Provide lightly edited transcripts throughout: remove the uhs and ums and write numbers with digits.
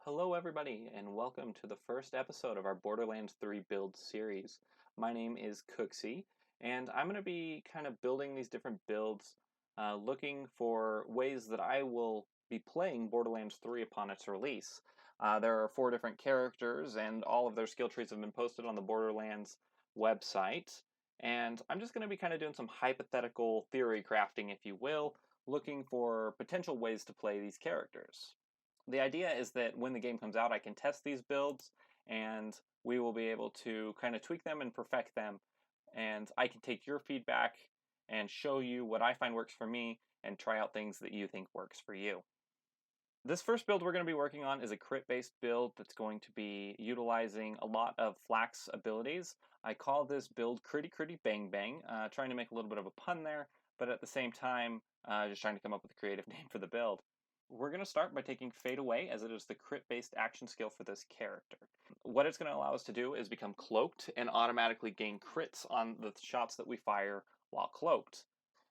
Hello, everybody, and welcome to the first episode of our Borderlands 3 build series. My name is Cooksey, and I'm going to be kind of building these different builds, looking for ways that I will be playing Borderlands 3 upon its release. There are 4 different characters, and all of their skill trees have been posted on the Borderlands website. And I'm just going to be kind of doing some hypothetical theory crafting, if you will, looking for potential ways to play these characters. The idea is that when the game comes out, I can test these builds and we will be able to kind of tweak them and perfect them. And I can take your feedback and show you what I find works for me and try out things that you think works for you. This first build we're going to be working on is a crit-based build that's going to be utilizing a lot of Flack's abilities. I call this build Critty Critty Bang Bang, trying to make a little bit of a pun there, but at the same time, just trying to come up with a creative name for the build. We're going to start by taking Fade Away, as it is the crit-based action skill for this character. What it's going to allow us to do is become cloaked and automatically gain crits on the shots that we fire while cloaked.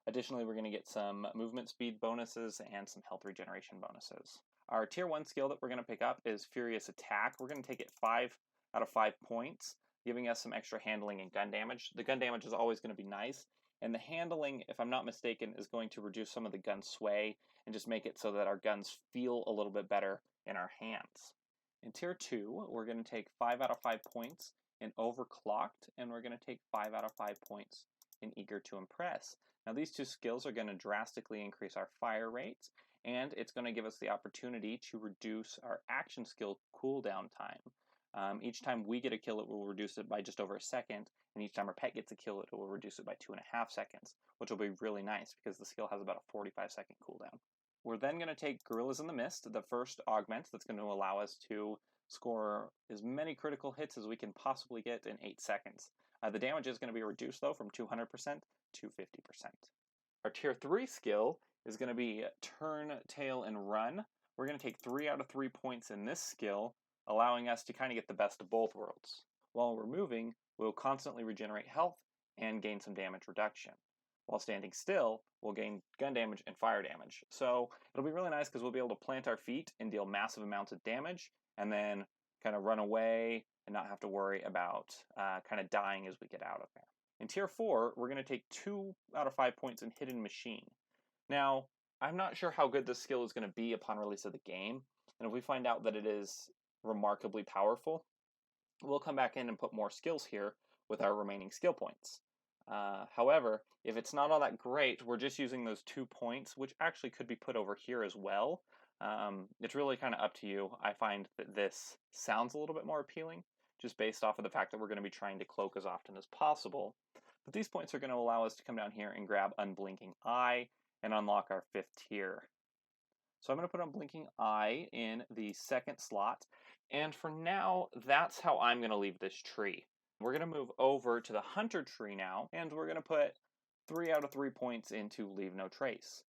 Additionally, we're going to get some movement speed bonuses and some health regeneration bonuses. Our tier 1 skill that we're going to pick up is Furious Attack. We're going to take it 5 out of 5 points, giving us some extra handling and gun damage. The gun damage is always going to be nice, and the handling, if I'm not mistaken, is going to reduce some of the gun sway and just make it so that our guns feel a little bit better in our hands. In tier 2, we're going to take 5 out of 5 points in Overclocked, and we're going to take 5 out of 5 points in Eager to Impress. Now these 2 skills are going to drastically increase our fire rates, and it's going to give us the opportunity to reduce our action skill cooldown time. Each time we get a kill, it will reduce it by just over a second, and each time our pet gets a kill, it will reduce it by 2.5 seconds, which will be really nice because the skill has about a 45-second cooldown. We're then going to take Gorillas in the Mist, the first augment that's going to allow us to score as many critical hits as we can possibly get in 8 seconds. The damage is going to be reduced, though, from 200% to 50%. Our tier 3 skill is going to be Turn, Tail, and Run. We're going to take 3 out of 3 points in this skill, allowing us to kind of get the best of both worlds. While we're moving, we'll constantly regenerate health and gain some damage reduction. While standing still, we'll gain gun damage and fire damage. So it'll be really nice because we'll be able to plant our feet and deal massive amounts of damage, and then kind of run away and not have to worry about kind of dying as we get out of there. In tier 4, we're going to take 2 out of 5 points in Hidden Machine. Now, I'm not sure how good this skill is going to be upon release of the game, and if we find out that it is remarkably powerful, we'll come back in and put more skills here with our remaining skill points. However, if it's not all that great, we're just using those 2 points, which actually could be put over here as well. It's really kind of up to you. I find that this sounds a little bit more appealing, just based off of the fact that we're going to be trying to cloak as often as possible. But these points are going to allow us to come down here and grab Unblinking Eye and unlock our 5th tier. So I'm going to put Unblinking Eye in the 2nd slot, and for now, that's how I'm going to leave this tree. We're going to move over to the Hunter tree now, and we're going to put 3 out of 3 points into Leave No Trace.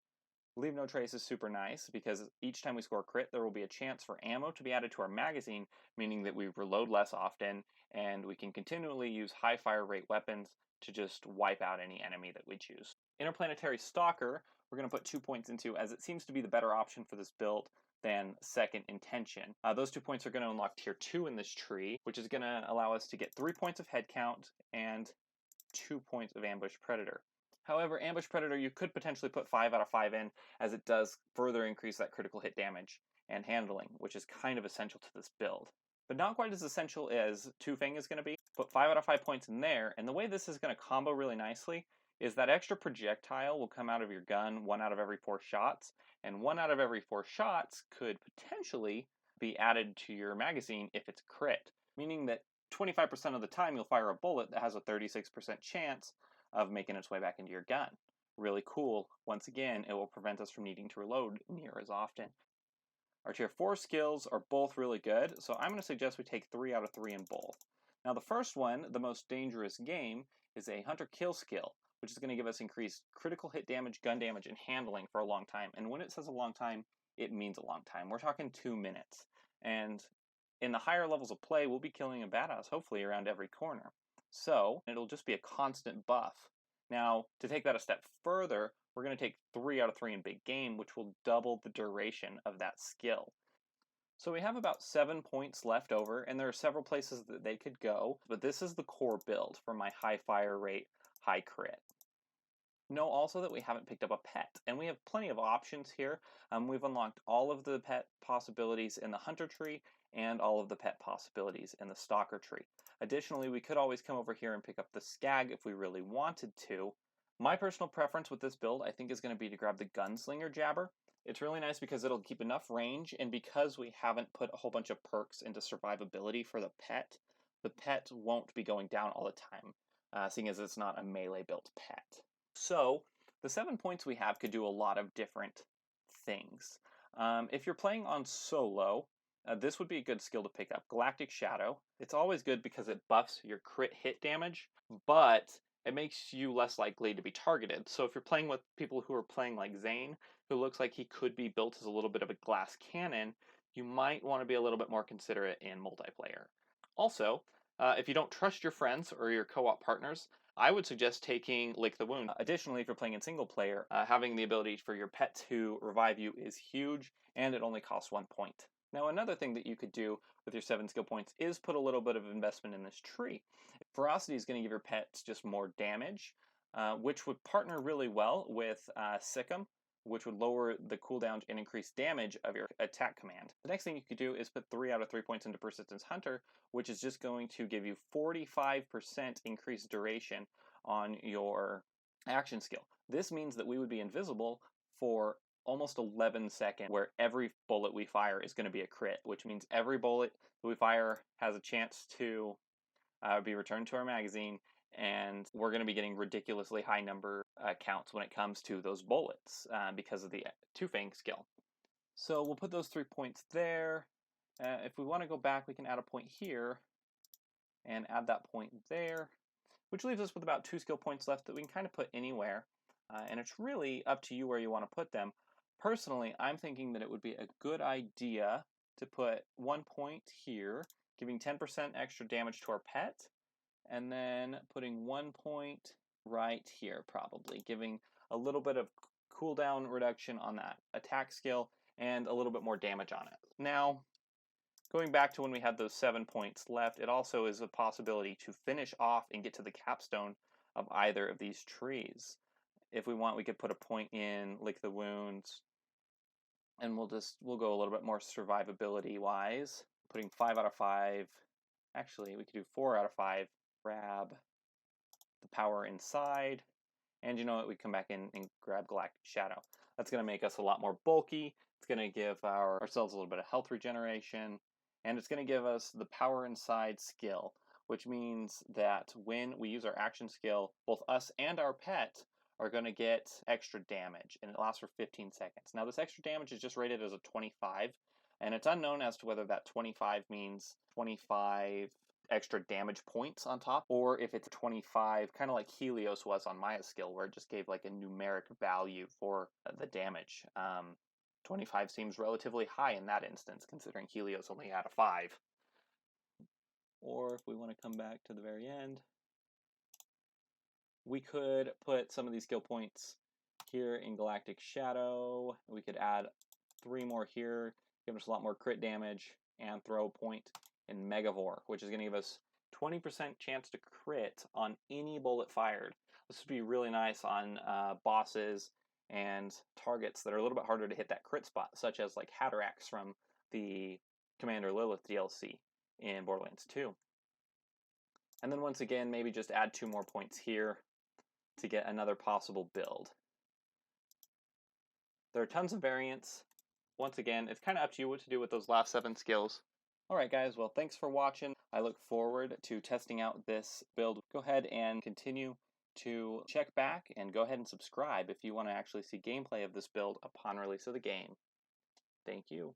Leave No Trace is super nice because each time we score a crit, there will be a chance for ammo to be added to our magazine, meaning that we reload less often, and we can continually use high fire rate weapons to just wipe out any enemy that we choose. Interplanetary Stalker, we're going to put 2 points into, as it seems to be the better option for this build than Second Intention. Those 2 points are going to unlock tier 2 in this tree, which is going to allow us to get 3 points of head count and 2 points of Ambush Predator. However, Ambush Predator you could potentially put 5 out of 5 in, as it does further increase that critical hit damage and handling, which is kind of essential to this build. But not quite as essential as Two Fang is going to be. Put 5 out of 5 points in there, and the way this is going to combo really nicely is that extra projectile will come out of your gun 1 out of every 4 shots, and 1 out of every 4 shots could potentially be added to your magazine if it's crit, meaning that 25% of the time you'll fire a bullet that has a 36% chance of making its way back into your gun. Really cool. Once again, it will prevent us from needing to reload near as often. Our tier 4 skills are both really good, so I'm going to suggest we take 3 out of 3 in both. Now the first one, the most dangerous game, is a Hunter Kill skill, which is going to give us increased critical hit damage, gun damage, and handling for a long time. And when it says a long time, it means a long time. We're talking 2 minutes. And in the higher levels of play, we'll be killing a badass, hopefully around every corner. So it'll just be a constant buff. Now, to take that a step further, we're going to take 3 out of 3 in Big Game, which will double the duration of that skill. So we have about 7 points left over, and there are several places that they could go, but this is the core build for my high fire rate, high crit. Know also that we haven't picked up a pet, and we have plenty of options here. We've unlocked all of the pet possibilities in the hunter tree and all of the pet possibilities in the stalker tree. Additionally, we could always come over here and pick up the skag if we really wanted to. My personal preference with this build, I think, is going to be to grab the gunslinger jabber. It's really nice because it'll keep enough range, and because we haven't put a whole bunch of perks into survivability for the pet won't be going down all the time, seeing as it's not a melee built pet. So the 7 points we have could do a lot of different things. If you're playing on solo, this would be a good skill to pick up. Galactic Shadow. It's always good because it buffs your crit hit damage, but it makes you less likely to be targeted. So if you're playing with people who are playing like Zane, who looks like he could be built as a little bit of a glass cannon, you might want to be a little bit more considerate in multiplayer. Also, if you don't trust your friends or your co-op partners, I would suggest taking Lick the Wound. Additionally, if you're playing in single player, having the ability for your pet to revive you is huge, and it only costs 1 point. Now, another thing that you could do with your 7 skill points is put a little bit of investment in this tree. Ferocity is going to give your pets just more damage, which would partner really well with Sikkim, which would lower the cooldown and increase damage of your attack command. The next thing you could do is put 3 out of 3 points into Persistence Hunter, which is just going to give you 45% increased duration on your action skill. This means that we would be invisible for almost 11 seconds, where every bullet we fire is going to be a crit, which means every bullet that we fire has a chance to be returned to our magazine, and we're going to be getting ridiculously high number counts when it comes to those bullets because of the two-fang skill. So we'll put those 3 points there. If we want to go back, we can add a point here and add that point there, which leaves us with about 2 skill points left that we can kind of put anywhere. And it's really up to you where you want to put them. Personally, I'm thinking that it would be a good idea to put 1 point here, giving 10% extra damage to our pet, and then putting 1 point right here, probably, giving a little bit of cooldown reduction on that attack skill and a little bit more damage on it. Now, going back to when we had those 7 points left, it also is a possibility to finish off and get to the capstone of either of these trees. If we want, we could put a point in Lick the Wounds, and we'll go a little bit more survivability wise, putting 5 out of 5. Actually, we could do 4 out of 5. Grab the power inside, and you know what, we come back in and grab Galactic Shadow. That's going to make us a lot more bulky. It's going to give ourselves a little bit of health regeneration, and it's going to give us the power inside skill, which means that when we use our action skill, both us and our pet are going to get extra damage, and it lasts for 15 seconds. Now, this extra damage is just rated as a 25, and it's unknown as to whether that 25 means 25 extra damage points on top, or if it's 25, kind of like Helios was on Maya's skill, where it just gave like a numeric value for the damage. 25 seems relatively high in that instance, considering Helios only had a 5. Or if we want to come back to the very end, we could put some of these skill points here in Galactic Shadow. We could add 3 more here, give us a lot more crit damage, and throw a point in Megavore, which is going to give us 20% chance to crit on any bullet fired. This would be really nice on bosses and targets that are a little bit harder to hit that crit spot, such as like Hatterax from the Commander Lilith DLC in Borderlands 2. And then once again, maybe just add 2 more points here to get another possible build. There are tons of variants. Once again, it's kind of up to you what to do with those last 7 skills. Alright guys, well thanks for watching. I look forward to testing out this build. Go ahead and continue to check back, and go ahead and subscribe if you want to actually see gameplay of this build upon release of the game. Thank you.